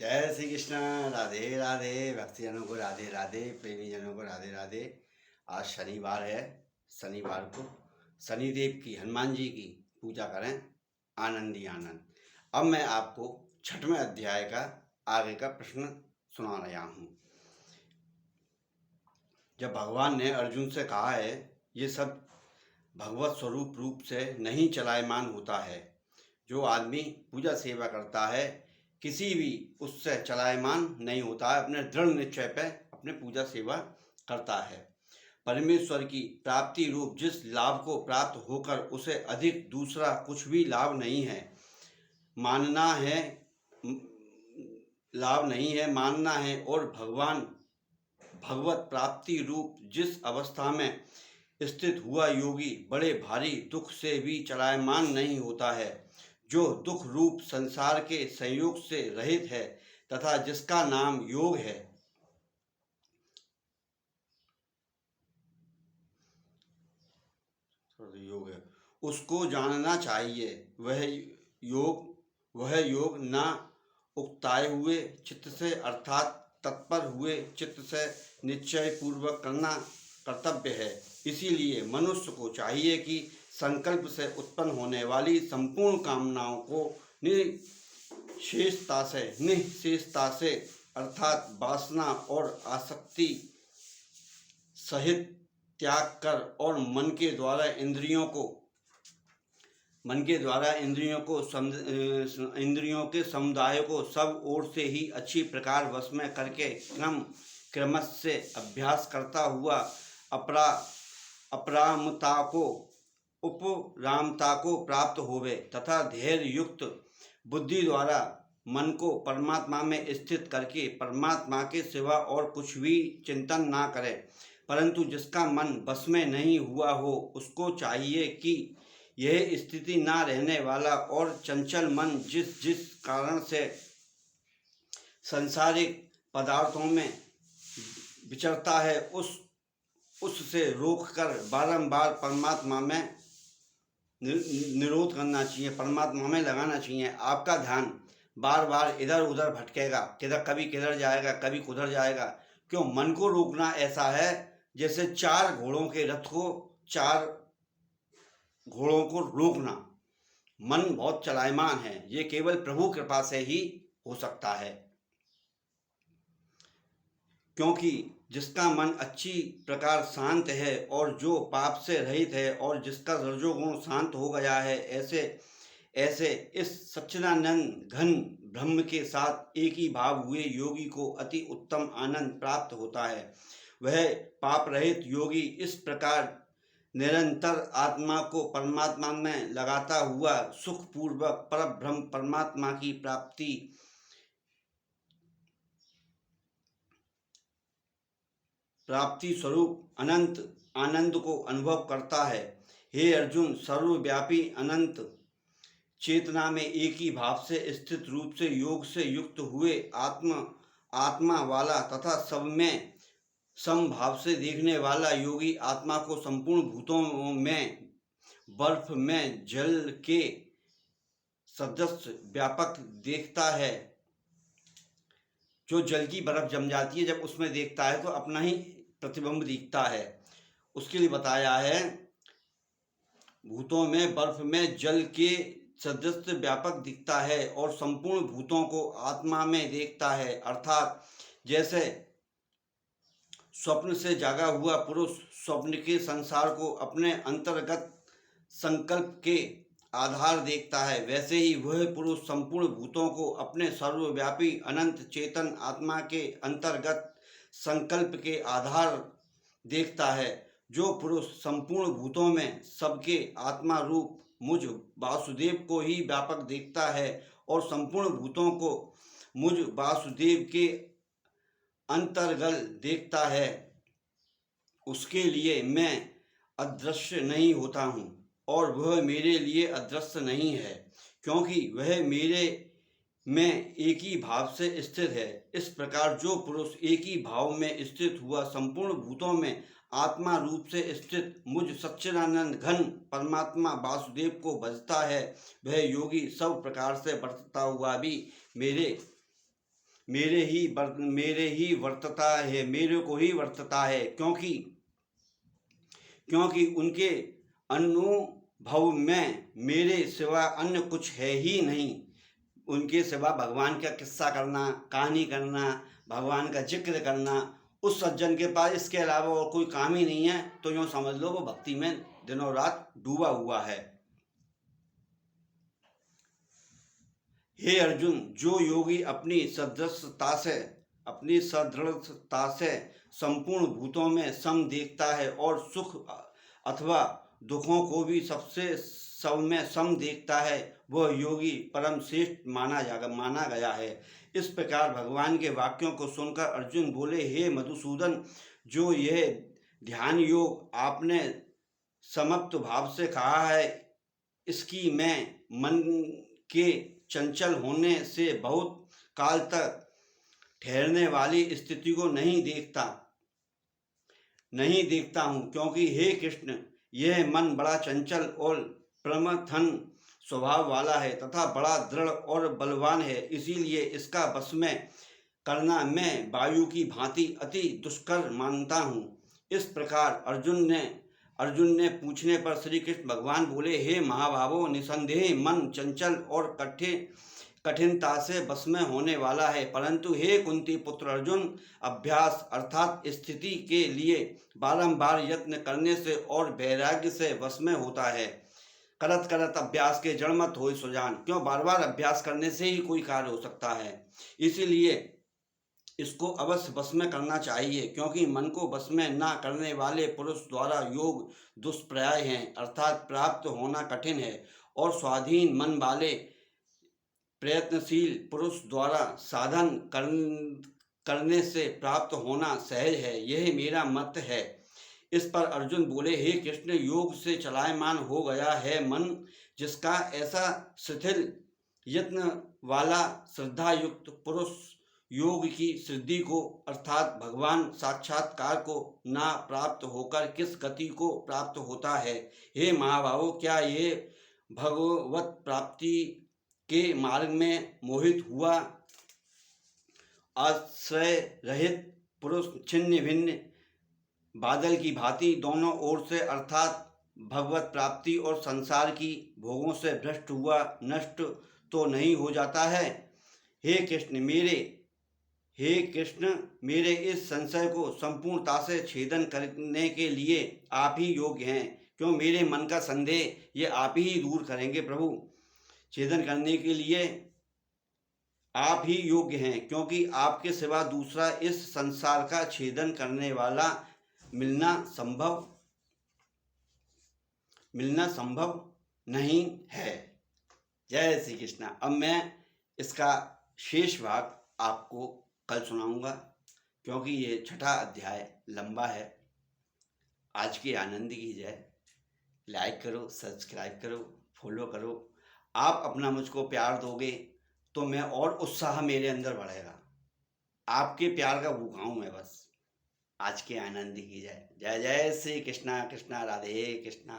जय श्री कृष्ण। राधे राधे। भक्तजनों को राधे राधे, प्रेमी जनों को राधे राधे। आज शनिवार है। शनिवार को शनिदेव की, हनुमान जी की पूजा करें, आनंद ही आनंद। अब मैं आपको 6वें अध्याय का आगे का प्रश्न सुना रहा हूँ। जब भगवान ने अर्जुन से कहा है, ये सब भगवत स्वरूप रूप से नहीं चलायमान होता है। जो आदमी पूजा सेवा करता है, किसी भी उससे चलायमान नहीं होता है। अपने दृढ़ निश्चय पे अपने पूजा सेवा करता है। परमेश्वर की प्राप्ति रूप जिस लाभ को प्राप्त होकर उसे अधिक दूसरा कुछ भी लाभ नहीं है, मानना है, लाभ नहीं है, मानना है। और भगवत प्राप्ति रूप जिस अवस्था में स्थित हुआ योगी बड़े भारी दुख से भी चलायमान नहीं होता है, जो दुख रूप संसार के संयोग से रहित है तथा जिसका नाम योग है। उसको जानना चाहिए। वह योग न उकताए हुए चित्त से अर्थात तत्पर हुए चित्त से निश्चय पूर्वक करना कर्तव्य है। इसीलिए मनुष्य को चाहिए कि संकल्प से उत्पन्न होने वाली संपूर्ण कामनाओं को निःशेषता से अर्थात वासना और आसक्ति सहित त्याग कर और मन के द्वारा इंद्रियों के समुदाय को सब ओर से ही अच्छी प्रकार वश में करके क्रमश अभ्यास करता हुआ उपरामता को प्राप्त होवे तथा धैर्य युक्त बुद्धि द्वारा मन को परमात्मा में स्थित करके परमात्मा के सिवा और कुछ भी चिंतन ना करे। परंतु जिसका मन बस में नहीं हुआ हो, उसको चाहिए कि यह स्थिति ना रहने वाला और चंचल मन जिस कारण से सांसारिक पदार्थों में विचरता है, उससे रोककर बारंबार परमात्मा में निरोध करना चाहिए, परमात्मा में लगाना चाहिए। आपका ध्यान बार बार इधर उधर भटकेगा, कभी किधर जाएगा, कभी कुधर जाएगा। क्यों? मन को रोकना ऐसा है जैसे 4 घोड़ों के रथ को 4 घोड़ों को रोकना। मन बहुत चलायमान है, ये केवल प्रभु कृपा से ही हो सकता है। क्योंकि जिसका मन अच्छी प्रकार शांत है और जो पाप से रहित है और जिसका रजोगुण शांत हो गया है, ऐसे इस सच्चिदानंद घन ब्रह्म के साथ एक ही भाव हुए योगी को अति उत्तम आनंद प्राप्त होता है। वह पाप रहित योगी इस प्रकार निरंतर आत्मा को परमात्मा में लगाता हुआ सुखपूर्वक परब्रह्म परमात्मा की प्राप्ति स्वरूप अनंत आनंद को अनुभव करता है। हे अर्जुन, सर्वव्यापी अनंत चेतना में एक ही भाव से स्थित रूप से योग से युक्त हुए आत्मा वाला तथा सब में समभाव से देखने वाला योगी आत्मा को संपूर्ण भूतों में बर्फ में जल के सदृश व्यापक देखता है। जो जल की बर्फ जम जाती है, जब उसमें देखता है तो अपना ही प्रतिबिंब दिखता है। उसके लिए बताया है, भूतों में बर्फ में जल के सदृश व्यापक दिखता है और संपूर्ण भूतों को आत्मा में देखता है। अर्थात जैसे स्वप्न से जागा हुआ पुरुष स्वप्न के संसार को अपने अंतर्गत संकल्प के आधार देखता है, वैसे ही वह पुरुष संपूर्ण भूतों को अपने सर्वव्यापी अनंत चेतन आत्मा के अंतर्गत संकल्प के आधार देखता है। जो पुरुष संपूर्ण भूतों में सबके आत्मा रूप मुझ वासुदेव को ही व्यापक देखता है और संपूर्ण भूतों को मुझ वासुदेव के अंतर्गत देखता है, उसके लिए मैं अदृश्य नहीं होता हूँ और वह मेरे लिए अदृश्य नहीं है, क्योंकि वह मेरे में एक ही भाव से स्थित है। इस प्रकार जो पुरुष एक ही भाव में स्थित हुआ संपूर्ण भूतों में आत्मा रूप से स्थित मुझ सच्चिदानंद घन परमात्मा वासुदेव को भजता है, वह योगी सब प्रकार से बरतता हुआ भी मेरे मेरे ही वर्तता है, मेरे को ही वर्तता है, क्योंकि उनके अनुभव में मेरे सिवा अन्य कुछ है ही नहीं। उनके सिवा भगवान का किस्सा करना, कहानी करना, भगवान का जिक्र करना, उस सज्जन के पास इसके अलावा और कोई काम ही नहीं है, तो यूँ समझ लो वो भक्ति में दिनों रात डूबा हुआ है। हे अर्जुन, जो योगी अपनी सदृढ़ता से संपूर्ण भूतों में सम देखता है और सुख अथवा दुखों को भी सब में सम देखता है, वह योगी परम श्रेष्ठ माना गया है। इस प्रकार भगवान के वाक्यों को सुनकर अर्जुन बोले, हे मधुसूदन, जो यह ध्यान योग आपने समत्व भाव से कहा है, इसकी मैं मन के चंचल होने से बहुत काल तक ठहरने वाली स्थिति को नहीं देखता हूँ, क्योंकि हे कृष्ण, यह मन बड़ा चंचल और प्रमथन स्वभाव वाला है तथा बड़ा दृढ़ और बलवान है। इसीलिए इसका वश में करना मैं वायु की भांति अति दुष्कर मानता हूँ। इस प्रकार अर्जुन ने पूछने पर श्री कृष्ण भगवान बोले, हे महाबाहो, निसंदेह मन चंचल और कठिनता से बस में होने वाला है, परंतु हे कुंती पुत्र अर्जुन, अभ्यास अर्थात स्थिति के लिए बारंबार यत्न करने से और वैराग्य से वश में होता है। करत करत अभ्यास के जड़ मत होए सुजान, क्यों बार बार अभ्यास करने से ही कोई कार्य हो सकता है। इसीलिए इसको अवश्य वश में करना चाहिए, क्योंकि मन को वश में ना करने वाले पुरुष द्वारा योग दुष्प्राय है, अर्थात प्राप्त होना कठिन है, और स्वाधीन मन वाले प्रयत्नशील पुरुष द्वारा साधन करने से प्राप्त होना सहज है। यह मेरा मत है। इस पर अर्जुन बोले, हे कृष्ण, योग से चलायमान हो गया है मन, जिसका ऐसा शिथिल यत्न वाला श्रद्धा युक्त पुरुष योग की सिद्धि को अर्थात भगवान साक्षात्कार को ना प्राप्त होकर किस गति को प्राप्त होता है। हे महाबाहो, क्या ये भगवत प्राप्ति के मार्ग में मोहित हुआ आश्रय रहित पुरुष छिन्न भिन्न बादल की भांति दोनों ओर से अर्थात भगवत प्राप्ति और संसार की भोगों से भ्रष्ट हुआ नष्ट तो नहीं हो जाता है। हे कृष्ण, मेरे इस संशय को संपूर्णता से छेदन करने के लिए आप ही योग्य हैं, क्यों मेरे मन का संदेह ये आप ही दूर करेंगे प्रभु। छेदन करने के लिए आप ही योग्य हैं, क्योंकि आपके सिवा दूसरा इस संसार का छेदन करने वाला मिलना संभव नहीं है। जय श्री कृष्ण। अब मैं इसका शेष भाग आपको कल सुनाऊंगा, क्योंकि ये छठा अध्याय लंबा है। आज की आनंद की जय। लाइक करो, सब्सक्राइब करो, फॉलो करो। आप अपना मुझको प्यार दोगे तो मैं और उत्साह मेरे अंदर बढ़ेगा। आपके प्यार का भूखा हूँ मैं बस। आज के आनंद की जय। जय जय श्री कृष्णा। कृष्णा राधे कृष्णा।